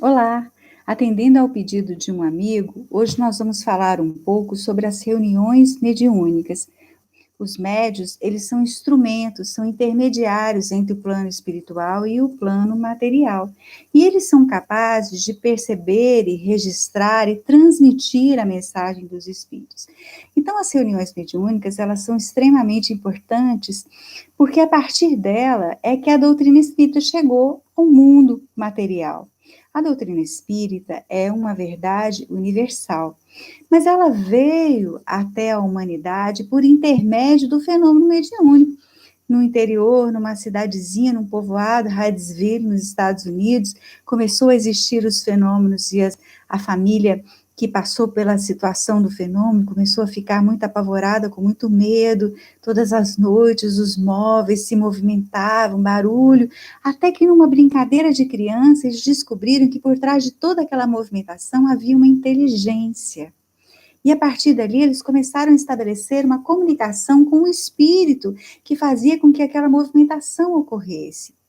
Olá! Atendendo ao pedido de um amigo, hoje nós vamos falar um pouco sobre as reuniões mediúnicas. Os médios, eles são instrumentos, são intermediários entre o plano espiritual e o plano material. E eles são capazes de perceber e registrar e transmitir a mensagem dos espíritos. Então, as reuniões mediúnicas, elas são extremamente importantes, porque a partir dela é que a doutrina espírita chegou ao mundo material. A doutrina espírita é uma verdade universal, mas ela veio até a humanidade por intermédio do fenômeno mediúnico. No interior, numa cidadezinha, num povoado, Hydesville, nos Estados Unidos, começou a existir os fenômenos e a família que passou pela situação do fenômeno começou a ficar muito apavorada, com muito medo. Todas as noites os móveis se movimentavam, barulho, até que numa brincadeira de criança eles descobriram que por trás de toda aquela movimentação havia uma inteligência. E a partir dali eles começaram a estabelecer uma comunicação com o espírito que fazia com que aquela movimentação ocorresse.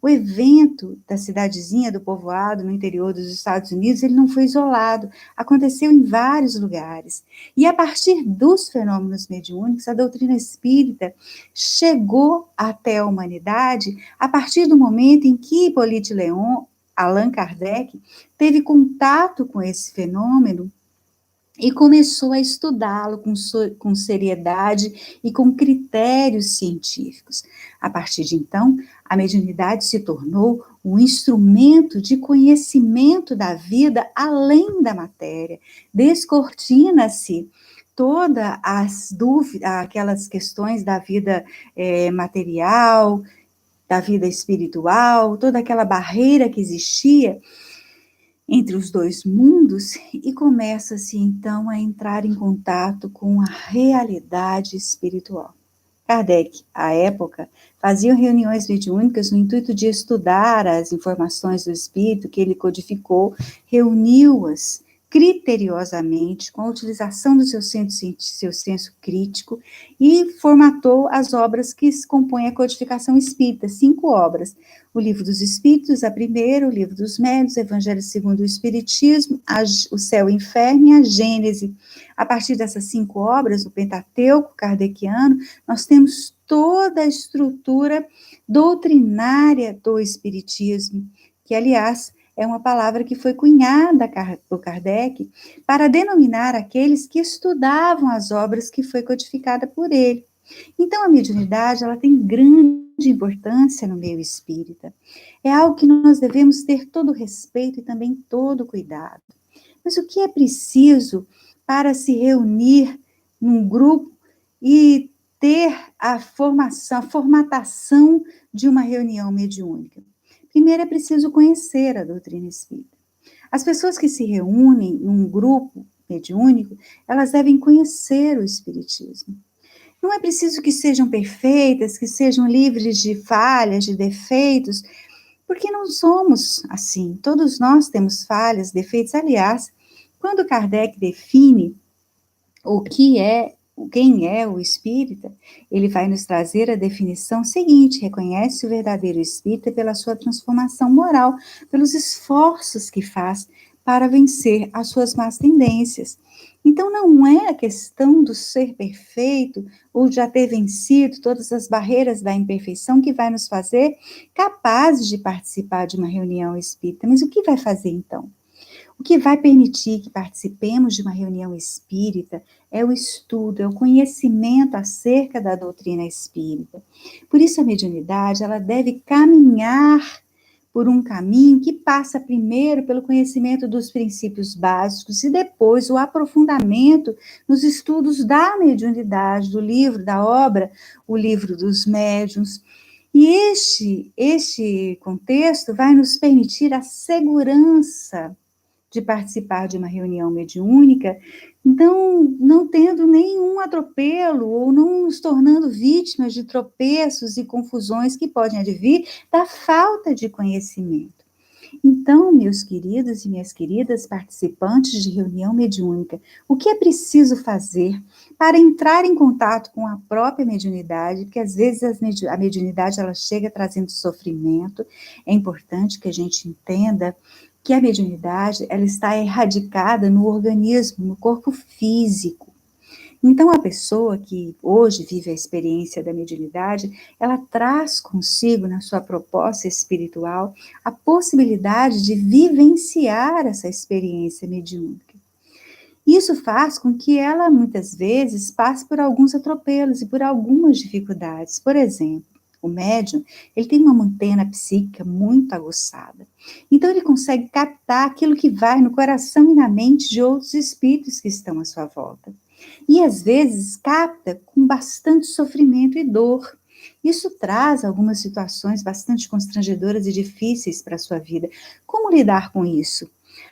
O evento da cidadezinha do povoado no interior dos Estados Unidos, ele não foi isolado, aconteceu em vários lugares. E a partir dos fenômenos mediúnicos, a doutrina espírita chegou até a humanidade a partir do momento em que Hippolyte Léon, Allan Kardec, teve contato com esse fenômeno e começou a estudá-lo com seriedade e com critérios científicos. A partir de então, a mediunidade se tornou um instrumento de conhecimento da vida além da matéria. Descortina-se todas as dúvidas, aquelas questões da vida material, da vida espiritual, toda aquela barreira que existia entre os dois mundos e começa-se então a entrar em contato com a realidade espiritual. Kardec, à época, fazia reuniões mediúnicas no intuito de estudar as informações do espírito que ele codificou, reuniu-as criteriosamente, com a utilização do seu senso crítico, e formatou as obras que compõem a codificação espírita, 5 obras. O Livro dos Espíritos, a primeira, o Livro dos Médiuns, o Evangelho segundo o Espiritismo, o Céu e o Inferno e a Gênese. A partir dessas 5 obras, o Pentateuco kardeciano, nós temos toda a estrutura doutrinária do Espiritismo, que, aliás, é uma palavra que foi cunhada por Kardec para denominar aqueles que estudavam as obras que foi codificada por ele. Então, a mediunidade, ela tem grande importância no meio espírita. É algo que nós devemos ter todo respeito e também todo cuidado. Mas o que é preciso para se reunir num grupo e ter a formatação de uma reunião mediúnica? Primeiro é preciso conhecer a doutrina espírita. As pessoas que se reúnem num grupo mediúnico, elas devem conhecer o espiritismo. Não é preciso que sejam perfeitas, que sejam livres de falhas, de defeitos, porque não somos assim. Todos nós temos falhas, defeitos. Aliás, quando Kardec define o que é, quem é o espírita, ele vai nos trazer a definição seguinte: reconhece o verdadeiro espírita pela sua transformação moral, pelos esforços que faz para vencer as suas más tendências. Então, não é a questão do ser perfeito ou já ter vencido todas as barreiras da imperfeição que vai nos fazer capazes de participar de uma reunião espírita. Mas o que vai fazer, então? O que vai permitir que participemos de uma reunião espírita é o estudo, é o conhecimento acerca da doutrina espírita. Por isso, a mediunidade, ela deve caminhar por um caminho que passa primeiro pelo conhecimento dos princípios básicos e depois o aprofundamento nos estudos da mediunidade, do livro, da obra, o Livro dos Médiuns. E este contexto vai nos permitir a segurança de participar de uma reunião mediúnica, então, não tendo nenhum atropelo ou não nos tornando vítimas de tropeços e confusões que podem advir da falta de conhecimento. Então, meus queridos e minhas queridas participantes de reunião mediúnica, o que é preciso fazer para entrar em contato com a própria mediunidade? Porque às vezes a mediunidade ela chega trazendo sofrimento. É importante que a gente entenda que a mediunidade ela está erradicada no organismo, no corpo físico. Então, a pessoa que hoje vive a experiência da mediunidade, ela traz consigo, na sua proposta espiritual, a possibilidade de vivenciar essa experiência mediúnica. Isso faz com que ela, muitas vezes, passe por alguns atropelos e por algumas dificuldades. Por exemplo, o médium, ele tem uma antena psíquica muito aguçada. Então, ele consegue captar aquilo que vai no coração e na mente de outros espíritos que estão à sua volta. E, às vezes, capta com bastante sofrimento e dor. Isso traz algumas situações bastante constrangedoras e difíceis para a sua vida. Como lidar com isso?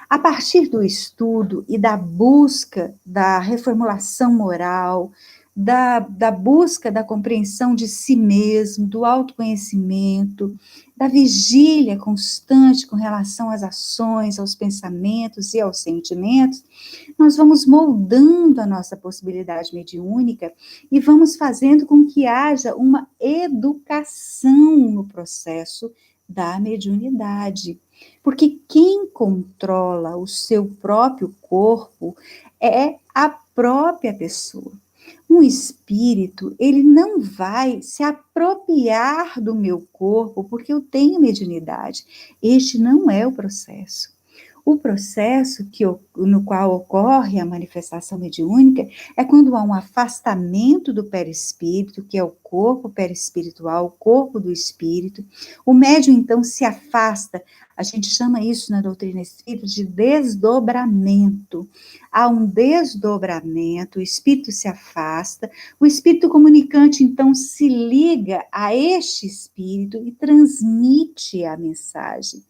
A partir do estudo e da busca da reformulação moral, da busca da compreensão de si mesmo, do autoconhecimento, da vigília constante com relação às ações, aos pensamentos e aos sentimentos, nós vamos moldando a nossa possibilidade mediúnica e vamos fazendo com que haja uma educação no processo da mediunidade. Porque quem controla o seu próprio corpo é a própria pessoa. Um espírito, ele não vai se apropriar do meu corpo porque eu tenho mediunidade. Este não é o processo. O processo no qual ocorre a manifestação mediúnica é quando há um afastamento do perispírito, que é o corpo perispiritual, o corpo do espírito. O médium, então, se afasta. A gente chama isso na doutrina espírita de desdobramento. Há um desdobramento, o espírito se afasta, o espírito comunicante, então, se liga a este espírito e transmite a mensagem.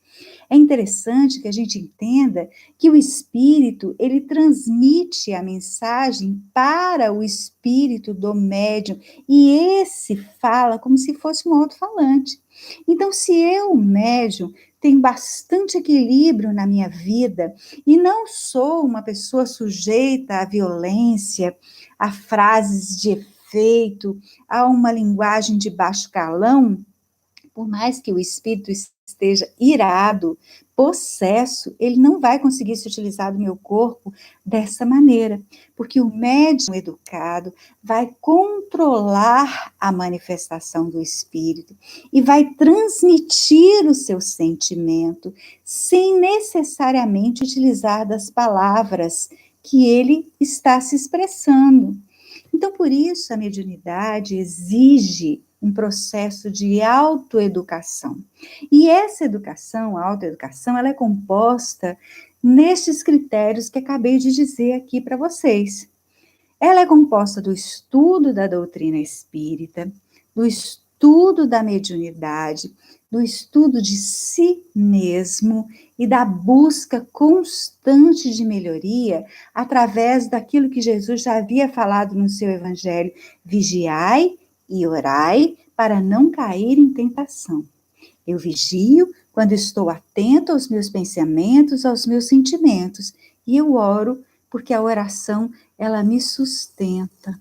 É interessante que a gente entenda que o espírito, ele transmite a mensagem para o espírito do médium, e esse fala como se fosse um alto-falante. Então, se eu, médium, tenho bastante equilíbrio na minha vida e não sou uma pessoa sujeita à violência, a frases de efeito, a uma linguagem de baixo calão, por mais que o espírito esteja irado, possesso, ele não vai conseguir se utilizar do meu corpo dessa maneira, porque o médium educado vai controlar a manifestação do espírito e vai transmitir o seu sentimento sem necessariamente utilizar das palavras que ele está se expressando. Então, por isso, a mediunidade exige um processo de autoeducação. E essa educação, a autoeducação, ela é composta nestes critérios que acabei de dizer aqui para vocês. Ela é composta do estudo da doutrina espírita, do estudo da mediunidade, do estudo de si mesmo e da busca constante de melhoria através daquilo que Jesus já havia falado no seu evangelho: vigiai e orai para não cair em tentação. Eu vigio quando estou atento aos meus pensamentos, aos meus sentimentos, e eu oro porque a oração, ela me sustenta.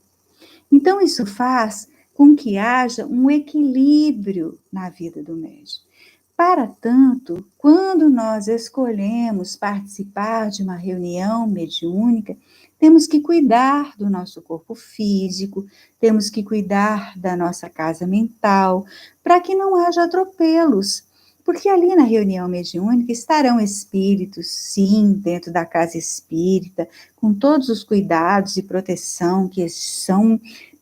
Então, isso faz com que haja um equilíbrio na vida do médium. Para tanto, quando nós escolhemos participar de uma reunião mediúnica, temos que cuidar do nosso corpo físico, temos que cuidar da nossa casa mental, para que não haja atropelos. Porque ali na reunião mediúnica estarão espíritos, sim, dentro da casa espírita, com todos os cuidados e proteção que são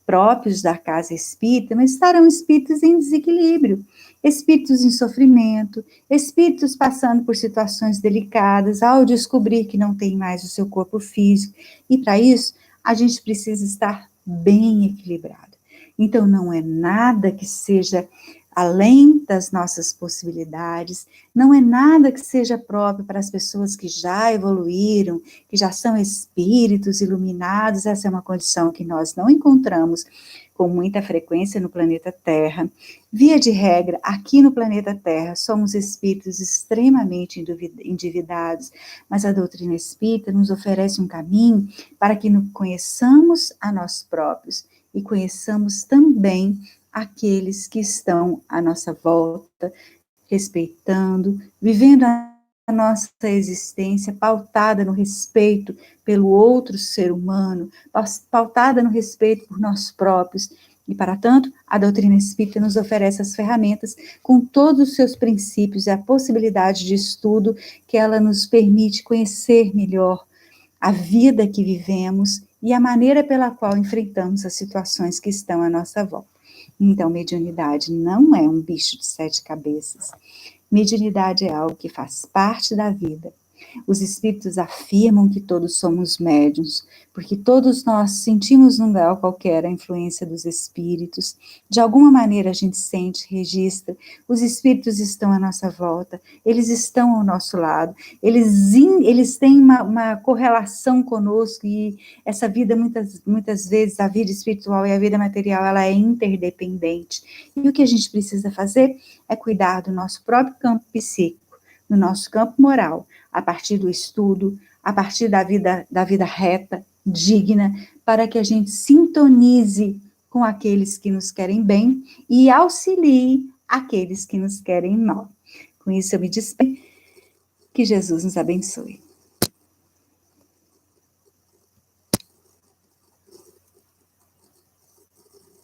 próprios da casa espírita, mas estarão espíritos em desequilíbrio, espíritos em sofrimento, espíritos passando por situações delicadas ao descobrir que não tem mais o seu corpo físico, e para isso a gente precisa estar bem equilibrado. Então não é nada que seja além das nossas possibilidades, não é nada que seja próprio para as pessoas que já evoluíram, que já são espíritos iluminados. Essa é uma condição que nós não encontramos com muita frequência no planeta Terra. Via de regra, aqui no planeta Terra, somos espíritos extremamente endividados, mas a doutrina espírita nos oferece um caminho para que conheçamos a nós próprios e conheçamos também aqueles que estão à nossa volta, respeitando, vivendo a nossa existência pautada no respeito pelo outro ser humano, pautada no respeito por nós próprios. E, para tanto, a doutrina espírita nos oferece as ferramentas com todos os seus princípios e a possibilidade de estudo que ela nos permite conhecer melhor a vida que vivemos e a maneira pela qual enfrentamos as situações que estão à nossa volta. Então, mediunidade não é um bicho de 7 cabeças. Mediunidade é algo que faz parte da vida. Os espíritos afirmam que todos somos médiuns, porque todos nós sentimos num grau qualquer a influência dos espíritos. De alguma maneira a gente sente, registra. Os espíritos estão à nossa volta, eles estão ao nosso lado, eles têm uma correlação conosco e essa vida, muitas vezes, a vida espiritual e a vida material, ela é interdependente. E o que a gente precisa fazer é cuidar do nosso próprio campo psíquico, no nosso campo moral, a partir do estudo, a partir da vida reta, digna, para que a gente sintonize com aqueles que nos querem bem e auxilie aqueles que nos querem mal. Com isso eu me despeço, que Jesus nos abençoe.